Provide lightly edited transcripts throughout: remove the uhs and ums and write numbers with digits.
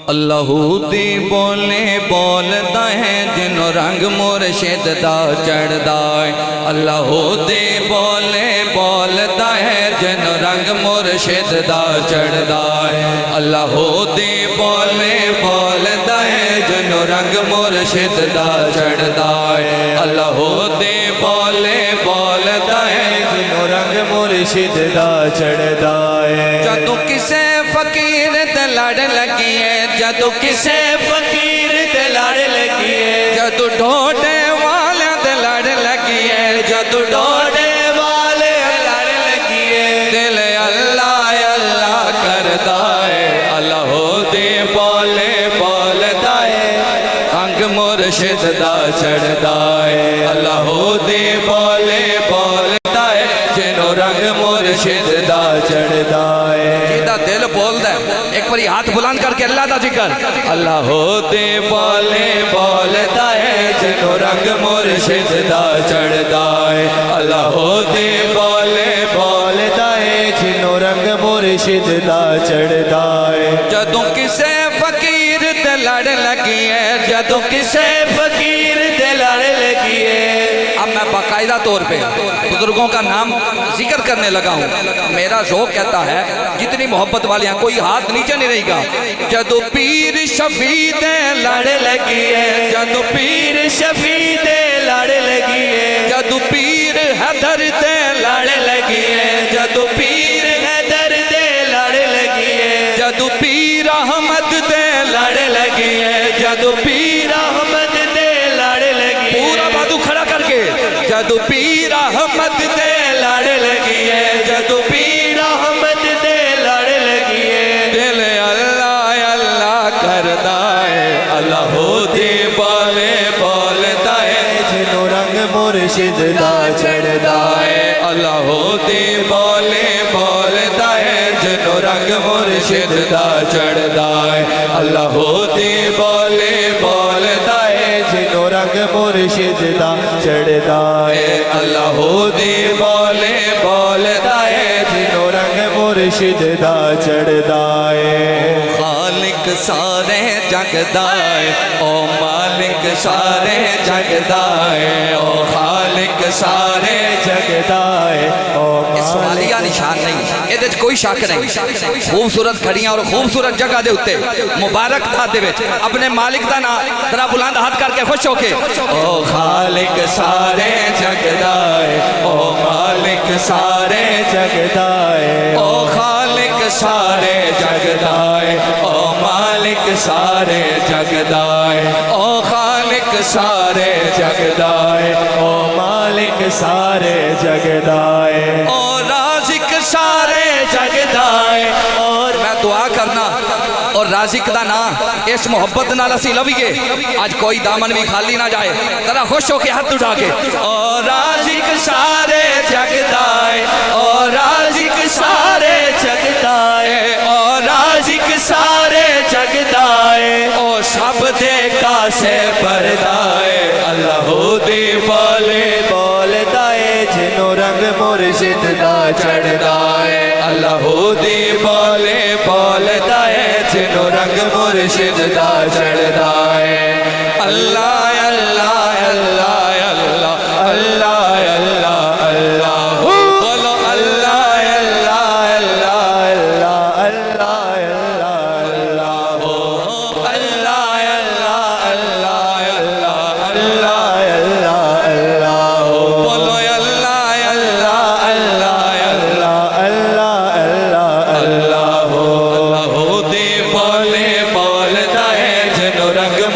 اللہ دی بولے بولدا ہے جنوں رنگ مرشد دا چڑھدا ہے اللہ دی بولے بولدا ہے جنوں رنگ مرشد دا چڑھدا ہے اللہ دی بولے بولدا ہے جنوں رنگ مرشد دا چڑھدا ہے اللہ دی بولے بولدا ہے جنوں رنگ مرشد دا چڑھدا ہے جدوں کسے فقیر تے لڑ لگی ہے جدو کسے فقیر تے لڑ لگی ہے جدو ڈھوڑے والے تے لڑ لگی ہے جدو ڈھوڑے والے لڑ لگی ہے دل اللہ اللہ کردا ہے اللہ دے بولے بولدا ہے رنگ مرشد دا چڑھدا ہے اللہ دے بولے بولدا ہے جنوں رنگ مرشد دا چڑھدا ہے جیدہ دل بولدا ہے ایک باری ہاتھ بلند کر کے اللہ دا ذکر اللہ دے بولے بولدا ہے جنوں رنگ مرشد دا چڑھدا ہے اللہ دے بولے بولدا ہے جنوں رنگ مرشد دا چڑھدا ہے جدوں کسے فقیر تے لڑ لگی ہے جدوں کسے فقیر تے لڑ لگی ہے اب میں باقاعدہ طور پہ بزرگوں کا نام ذکر کرنے لگا ہوں میرا ذوق کہتا ہے جتنی محبت والے ہیں کوئی ہاتھ نیچے نہیں رہے گا جدو پیر شفیع دے لڑ لگی ہے جدو پیر شفیع دے لڑ لگی ہے جدو پیر حیدر دے لڑ لگی ہے جدو پیر حیدر دے لڑ لگی ہے جدو پیر احمد دے لڑ لگی ہے جدو پیر احمد دے لڑ لگی ہے پورا بازو کھڑا کر کے جدو پیر احمد دے لڑ لگی ہے جدو پیر احمد دے لڑ لگی ہے دل اللہ اللہ کردا ہے اللہ دے بولے بولدا ہے جنوں رنگ مرشد دا چڑھدا ہے اللہ دے بولے بولدا ہے جنوں رنگ مرشد دا چڑھدا ہے اللہ دے بولے بولدا ہے جنوں رنگ مرشد دا چڑھدا ہے اللہ دے بولے بولدا ہے جنوں رنگ مرشد دا چڑھدا ہے خالق سارے جگ دا ہے او مالک سارے جگ دا ہے او خالق سارے جگ دا ہے او اسمالیہ نشان نہیں یہ کوئی شک نہیں خوبصورت کھڑیاں اور خوبصورت جگہ دے ہوتے مبارک تھا دے وچ اپنے مالک دا نا ذرا بلند ہاتھ کر کے خوش ہو کے او خالق سارے جگ دا ہے او مالک سارے جگ دا ہے او خالق سارے جگ دا ہے او مالک سارے جگ دا ہے او خالق سارے جگ دا ہے او مالک سارے جگ دا ہے او رازق سارے جگ دا ہے اور میں دعا کرنا اور رازق دا نا اس محبت نال اسی لویے آج کوئی دامن بھی خالی نہ جائے ذرا خوش ہو کے ہاتھ اٹھا کے اور رازق سارے جگ دا ہے اور رازق سارے جگ دا ہے اور رازق سارے جگ دا ہے اور سب دے کاسے پردہ ہے اللہ دے بولے بولدا ہے جنوں رنگ مرشد دا چڑھدا ہے اللہ دے بولے بولدا ہے جنوں رنگ مرشد دا چڑھدا ہے اللہ اللہ اللہ اللہ اللہ اللہ اللہ بولو اللہ اللہ اللہ اللہ اللہ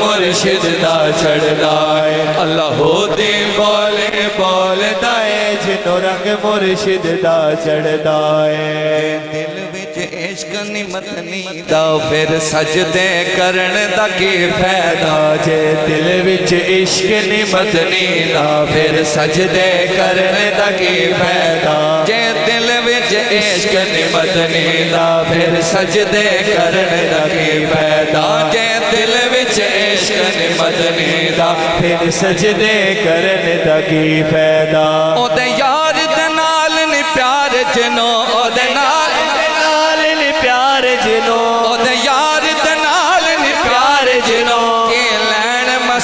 مرشد دا چڑھدا ہے اللہ دے بولے بولدا ہے جنوں رنگ مرشد دا چڑھدا ہے دل وچ عشق نمتنی دا پھر سجدے کرن دا کی فائدہ جے دل وچ عشق نمتنی دا پھر سجدے کرن دا کی فائدہ جے دل وچ عشق نمتنی دا پھر سجدے کرن دا کی فائدہ جے دل وچ عشق نمتنی دا پھر سجدے کرن دا کی فائدہ او دے یار دے نال نی پیار جنوں او دے نال نی پیار جنوں او دے یار دے نال نی